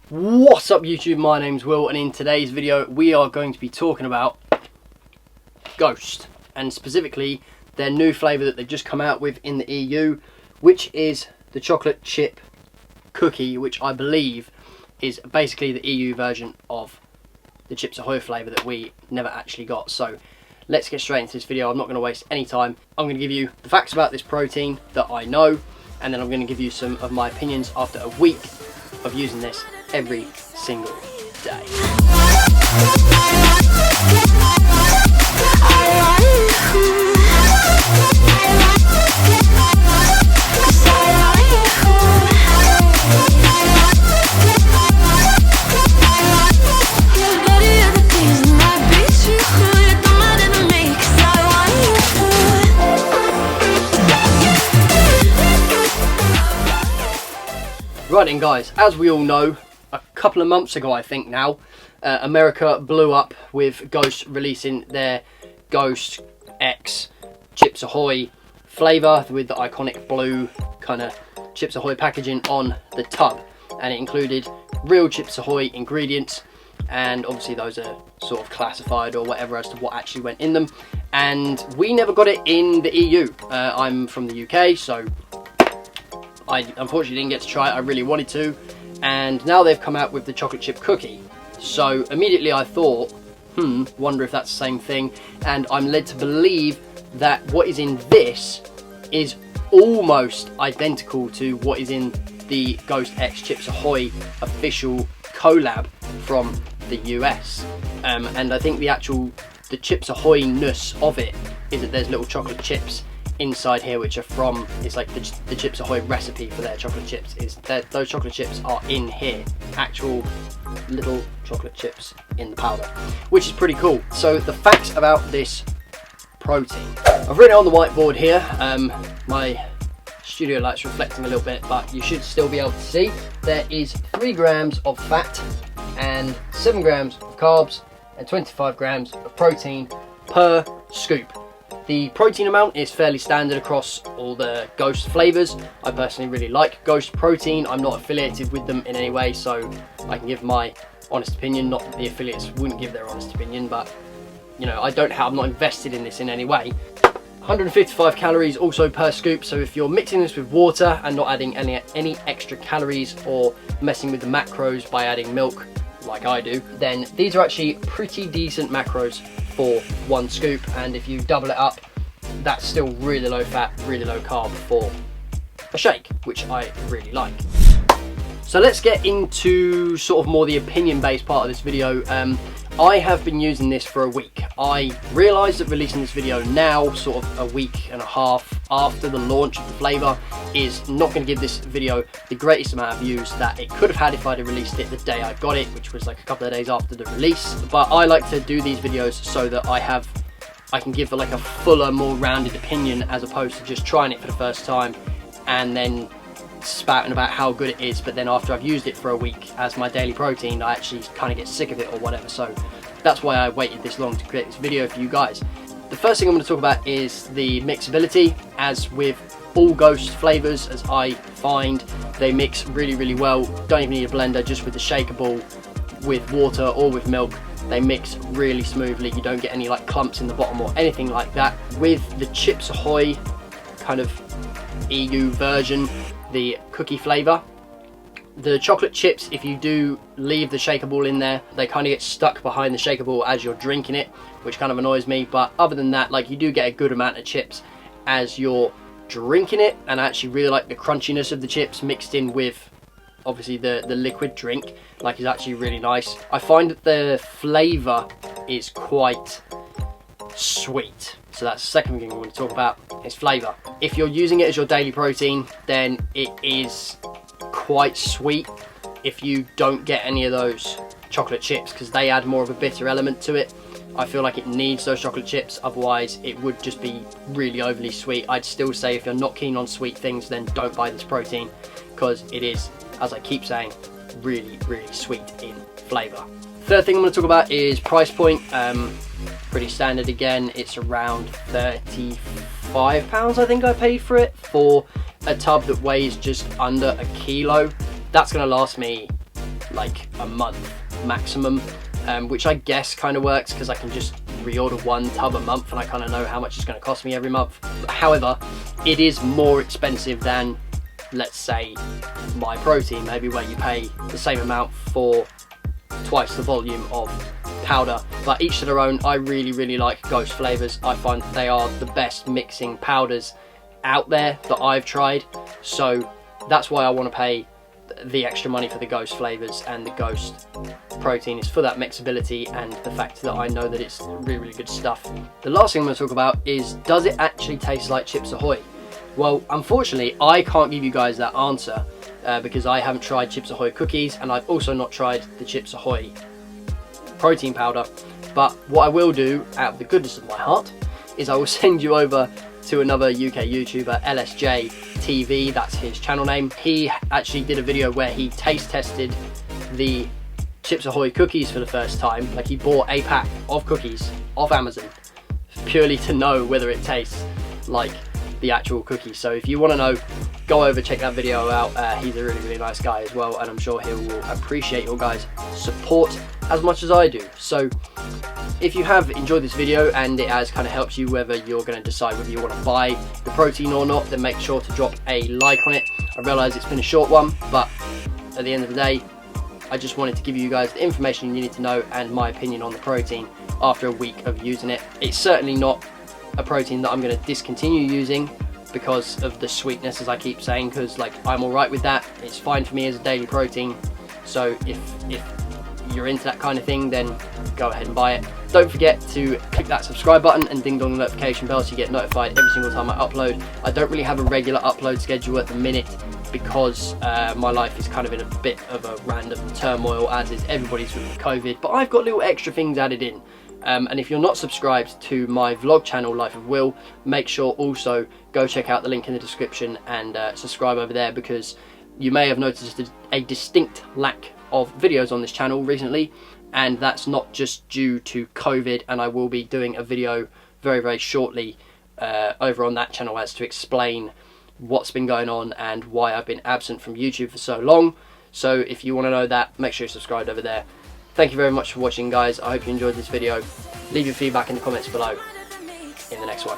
What's up YouTube, my name's Will, and in today's video we are going to be talking about Ghost, and specifically their new flavour that they've just come out with in the EU, which is the chocolate chip cookie, which I believe is basically the EU version of the Chips Ahoy flavour that we never actually got. So let's get straight into this video. I'm not going to waste any time. I'm going to give you the facts about this protein that I know, and then I'm going to give you some of my opinions after a week of using this every single day. Right then guys, as we all know, a couple of months ago I think now, America blew up with Ghost releasing their Ghost X Chips Ahoy flavour with the iconic blue kind of Chips Ahoy packaging on the tub, and it included real Chips Ahoy ingredients, and obviously those are sort of classified or whatever as to what actually went in them, and we never got it in the EU. I'm from the UK, so I unfortunately didn't get to try it. I really wanted to, and now they've come out with the chocolate chip cookie. So immediately I thought, wonder if that's the same thing, and I'm led to believe that what is in this is almost identical to what is in the Ghost X Chips Ahoy official collab from the US. And I think the Chips Ahoy-ness of it is that there's little chocolate chips inside here which are from, it's like the Chips Ahoy recipe for their chocolate chips is that those chocolate chips are in here, actual little chocolate chips in the powder, which is pretty cool. So the facts about this protein, I've written it on the whiteboard here. My studio light's reflecting a little bit, but you should still be able to see there is 3 grams of fat and 7 grams of carbs and 25 grams of protein per scoop. The protein amount is fairly standard across all the Ghost flavours. I personally really like Ghost protein. I'm not affiliated with them in any way, so I can give my honest opinion. Not that the affiliates wouldn't give their honest opinion, but you know, I'm not invested in this in any way. 155 calories also per scoop, so if you're mixing this with water and not adding any extra calories or messing with the macros by adding milk like I do, then these are actually pretty decent macros for 1 scoop, and if you double it up, that's still really low fat, really low carb for a shake, which I really like. So let's get into sort of more the opinion based part of this video. I have been using this for a week. I realised that releasing this video now, sort of a week and a half after the launch of the flavour, is not going to give this video the greatest amount of views that it could have had if I'd have released it the day I got it, which was like a couple of days after the release. But I like to do these videos so that I can give like a fuller, more rounded opinion, as opposed to just trying it for the first time and then spouting about how good it is, but then after I've used it for a week as my daily protein, I actually kind of get sick of it or whatever. So that's why I waited this long to create this video for you guys. The first thing I'm going to talk about is the mixability. As with all Ghost flavours, as I find, they mix really, really well. Don't even need a blender, just with the shaker ball, with water or with milk, they mix really smoothly. You don't get any like clumps in the bottom or anything like that. With the Chips Ahoy kind of EU version, the cookie flavour, the chocolate chips, if you do leave the shaker ball in there, they kind of get stuck behind the shaker ball as you're drinking it, which kind of annoys me. But other than that, like, you do get a good amount of chips as you're drinking it, and I actually really like the crunchiness of the chips mixed in with obviously the liquid drink. Like, is actually really nice. I find that the flavour is quite sweet, so that's the second thing I want to talk about, is flavour. If you're using it as your daily protein, then it is quite sweet if you don't get any of those chocolate chips, because they add more of a bitter element to it. I feel like it needs those chocolate chips, otherwise it would just be really overly sweet. I'd still say if you're not keen on sweet things, then don't buy this protein, because it is, as I keep saying, really, really sweet in flavour. Third thing I'm going to talk about is price point. Pretty standard again. It's around £35 I think I paid for it, for a tub that weighs just under a kilo. That's going to last me like a month maximum, which I guess kind of works because I can just reorder one tub a month and I kind of know how much it's going to cost me every month. However, it is more expensive than, let's say, my protein, maybe, where you pay the same amount for twice the volume of powder. But each to their own. I really like Ghost flavors. I find they are the best mixing powders out there that I've tried, so that's why I want to pay the extra money for the Ghost flavors, and the Ghost protein is for that mixability and the fact that I know that it's really good stuff. The last thing I'm going to talk about is, does it actually taste like Chips Ahoy? Well, unfortunately I can't give you guys that answer because I haven't tried Chips Ahoy cookies, and I've also not tried the Chips Ahoy protein powder. But what I will do, out of the goodness of my heart, is I will send you over to another UK YouTuber, LSJ TV, that's his channel name. He actually did a video where he taste tested the Chips Ahoy cookies for the first time. Like, he bought a pack of cookies off Amazon purely to know whether it tastes like the actual cookies. So if you want to know, go over, check that video out. He's a really nice guy as well, and I'm sure he will appreciate your guys' support as much as I do. So if you have enjoyed this video and it has kind of helped you whether you're going to decide whether you want to buy the protein or not, then make sure to drop a like on it. I realise it's been a short one, but at the end of the day, I just wanted to give you guys the information you needed to know and my opinion on the protein after a week of using it. It's certainly not a protein that I'm going to discontinue using because of the sweetness, as I keep saying, because like, I'm alright with that. It's fine for me as a daily protein. So if you're into that kind of thing, then go ahead and buy it. Don't forget to click that subscribe button and ding dong the notification bell so you get notified every single time I upload. I don't really have a regular upload schedule at the minute because my life is kind of in a bit of a random turmoil, as is everybody's with COVID, but I've got little extra things added in. And if you're not subscribed to my vlog channel, Life of Will, make sure also go check out the link in the description and subscribe over there, because you may have noticed a distinct lack of videos on this channel recently, and that's not just due to COVID, and I will be doing a video very shortly over on that channel as to explain what's been going on and why I've been absent from YouTube for so long. So if you want to know that, make sure you're subscribed over there. Thank you very much for watching, guys. I hope you enjoyed this video. Leave your feedback in the comments below in the next one.